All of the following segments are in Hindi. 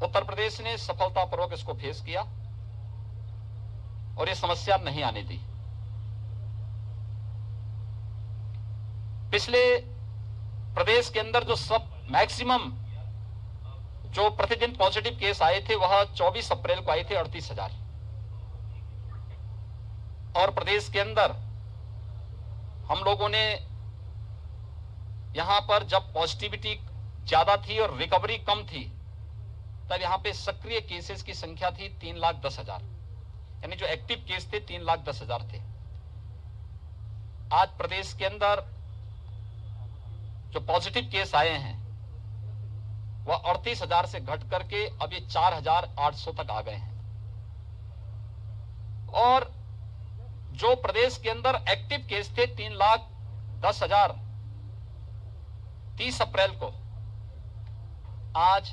उत्तर प्रदेश ने सफलतापूर्वक इसको फेस किया और ये समस्या नहीं आने दी। पिछले प्रदेश के अंदर जो सब मैक्सिमम जो प्रतिदिन पॉजिटिव केस आए थे वह 24 अप्रैल को आए थे 38,000। और प्रदेश के अंदर हम लोगों ने यहां पर जब पॉजिटिविटी ज्यादा थी और रिकवरी कम थी तब यहां पे सक्रिय केसेस की संख्या थी 3,10,000, यानी जो एक्टिव केस थे 3,10,000 थे। आज प्रदेश के अंदर जो पॉजिटिव केस आए हैं वह 38,000 से घट करके अब ये 4,800 तक आ गए हैं। और जो प्रदेश के अंदर एक्टिव केस थे 3,10,000 30 अप्रैल को, आज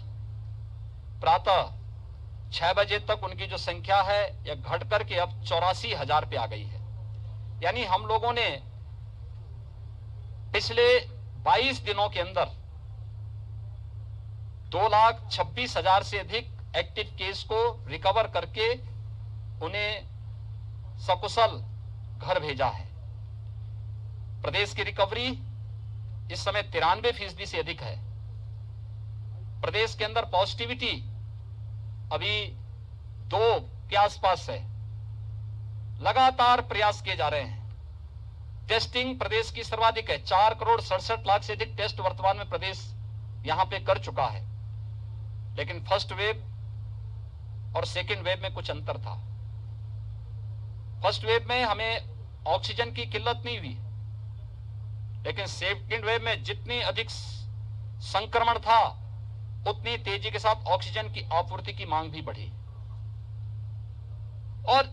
प्रातः 6 बजे तक उनकी जो संख्या है यह घट करके अब 84,000 पे आ गई है। यानी हम लोगों ने पिछले 22 दिनों के अंदर 2,26,000 से अधिक एक्टिव केस को रिकवर करके उन्हें सकुशल घर भेजा है। प्रदेश की रिकवरी इस समय 93% से अधिक है। प्रदेश के अंदर पॉजिटिविटी अभी 2 के आसपास है। लगातार प्रयास किए जा रहे हैं। टेस्टिंग प्रदेश की सर्वाधिक है। 4,67,00,000 से अधिक टेस्ट वर्तमान में प्रदेश यहां पे कर चुका है। लेकिन फर्स्ट वेव और सेकेंड वेव में कुछ अंतर था। फर्स्ट वेव में हमें ऑक्सीजन की किल्लत नहीं हुई, लेकिन सेकेंड वेव में जितनी अधिक संक्रमण था उतनी तेजी के साथ ऑक्सीजन की आपूर्ति की मांग भी बढ़ी और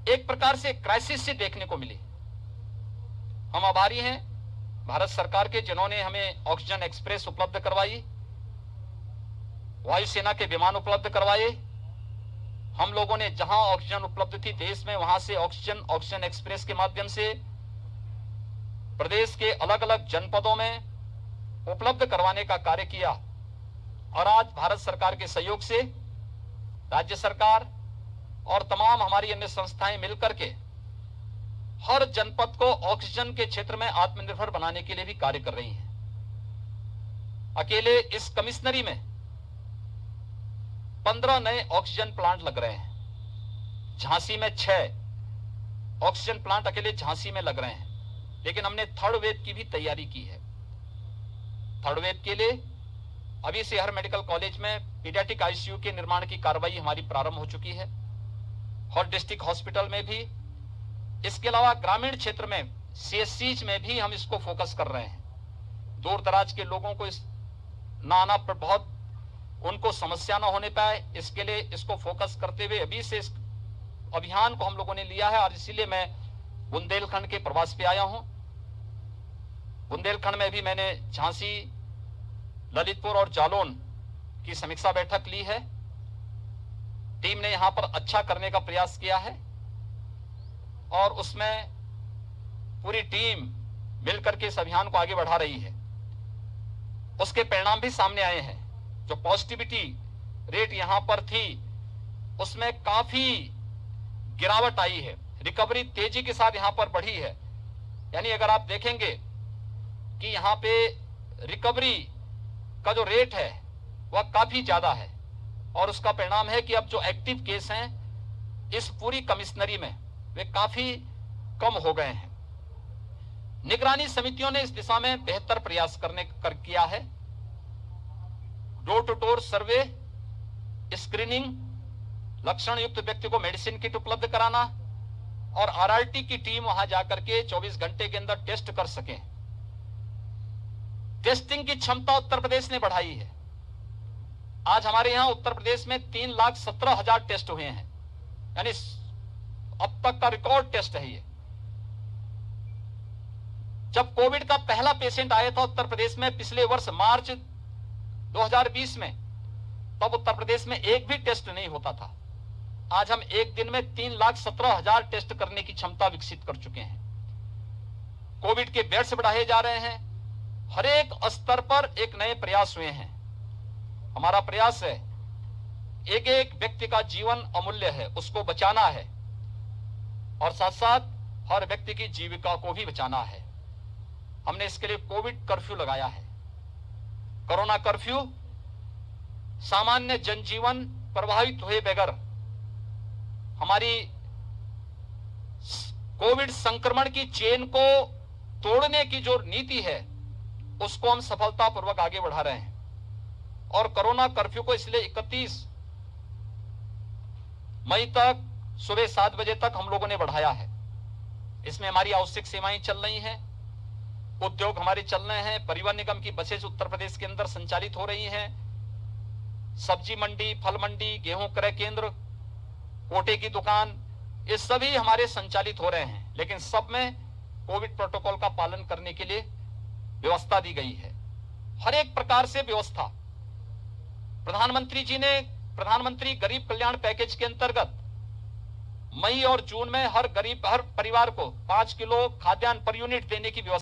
एक प्रकार से क्राइसिस से देखने को मिली। हम आभारी हैं भारत सरकार के, जिन्होंने हमें ऑक्सीजन एक्सप्रेस उपलब्ध करवाई, वायुसेना के विमान उपलब्ध करवाए। हम लोगों ने जहां ऑक्सीजन उपलब्ध थी देश में, वहां से ऑक्सीजन एक्सप्रेस के माध्यम से प्रदेश के अलग अलग जनपदों में उपलब्ध करवाने का कार्य किया। और आज भारत सरकार के सहयोग से राज्य सरकार और तमाम हमारी अन्य संस्थाएं मिलकर के हर जनपद को ऑक्सीजन के क्षेत्र में आत्मनिर्भर बनाने के लिए भी कार्य कर रही हैं। अकेले इस कमिश्नरी में 15 नए ऑक्सीजन प्लांट लग रहे हैं। झांसी में 6 ऑक्सीजन प्लांट अकेले झांसी में लग रहे हैं। लेकिन हमने थर्ड वेव की भी तैयारी की है। थर्ड वेव के लिए अभी से हर मेडिकल कॉलेज में पीडियाट्रिक आईसीयू के निर्माण की कार्रवाई हमारी प्रारंभ हो चुकी है, हर डिस्ट्रिक्ट हॉस्पिटल में भी। इसके अलावा ग्रामीण क्षेत्र में सीएससीज में भी हम इसको फोकस कर रहे हैं। दूर दराज के लोगों को इस ना आना पर बहुत उनको समस्या ना होने पाए, इसके लिए इसको फोकस करते हुए अभी से इस अभियान को हम लोगों ने लिया है। और इसीलिए मैं बुंदेलखंड के प्रवास पे आया हूं। बुंदेलखंड में भी मैंने झांसी, ललितपुर और जालौन की समीक्षा बैठक ली है। टीम ने यहां पर अच्छा करने का प्रयास किया है और उसमें पूरी टीम मिलकर के इस अभियान को आगे बढ़ा रही है। उसके परिणाम भी सामने आए हैं। जो पॉजिटिविटी रेट यहां पर थी उसमें काफी गिरावट आई है। रिकवरी तेजी के साथ यहां पर बढ़ी है। यानी अगर आप देखेंगे कि यहां पे रिकवरी का जो रेट है वह काफी ज्यादा है और उसका परिणाम है कि अब जो एक्टिव केस हैं इस पूरी कमिश्नरी में वे काफी कम हो गए हैं। निगरानी समितियों ने इस दिशा में बेहतर प्रयास किया है। Door to door survey, screening, लक्षण युक्त व्यक्ति को मेडिसिन किट उपलब्ध कराना और आरआरटी की टीम वहां जाकर के 24 घंटे के अंदर टेस्ट कर सके। टेस्टिंग की क्षमता उत्तर प्रदेश ने बढ़ाई है। आज हमारे यहां उत्तर प्रदेश में 3,17,000 टेस्ट हुए हैं, यानी अब तक का रिकॉर्ड टेस्ट है ये। जब कोविड का पहला पेशेंट आया था उत्तर प्रदेश में पिछले वर्ष मार्च 2020 में, तब उत्तर प्रदेश में एक भी टेस्ट नहीं होता था। आज हम एक दिन में 3,17,000 टेस्ट करने की क्षमता विकसित कर चुके हैं। कोविड के बेड्स बढ़ाए जा रहे हैं। हर एक स्तर पर एक नए प्रयास हुए हैं। हमारा प्रयास है एक एक व्यक्ति का जीवन अमूल्य है, उसको बचाना है और साथ साथ हर व्यक्ति की जीविका को भी बचाना है। हमने इसके लिए कोविड कर्फ्यू लगाया है। कोरोना कर्फ्यू सामान्य जनजीवन प्रभावित हुए बगैर हमारी कोविड संक्रमण की चेन को तोड़ने की जो नीति है उसको हम सफलतापूर्वक आगे बढ़ा रहे हैं और कोरोना कर्फ्यू को इसलिए 31 मई तक सुबह 7 बजे तक हम लोगों ने बढ़ाया है। इसमें हमारी आवश्यक सेवाएं चल रही हैं, उद्योग हमारे चल रहे हैं, परिवहन निगम की बसें उत्तर प्रदेश के अंदर संचालित हो रही हैं, सब्जी मंडी, फल मंडी, गेहूं क्रय केंद्र, कोटे की दुकान, ये सभी हमारे संचालित हो रहे हैं, लेकिन सब में कोविड प्रोटोकॉल का पालन करने के लिए व्यवस्था दी गई है। हर एक प्रकार से व्यवस्था प्रधानमंत्री जी ने प्रधानमंत्री गरीब कल्याण पैकेज के अंतर्गत मई और जून में हर परिवार को 5 किलो खाद्यान्न पर यूनिट देने की व्यवस्था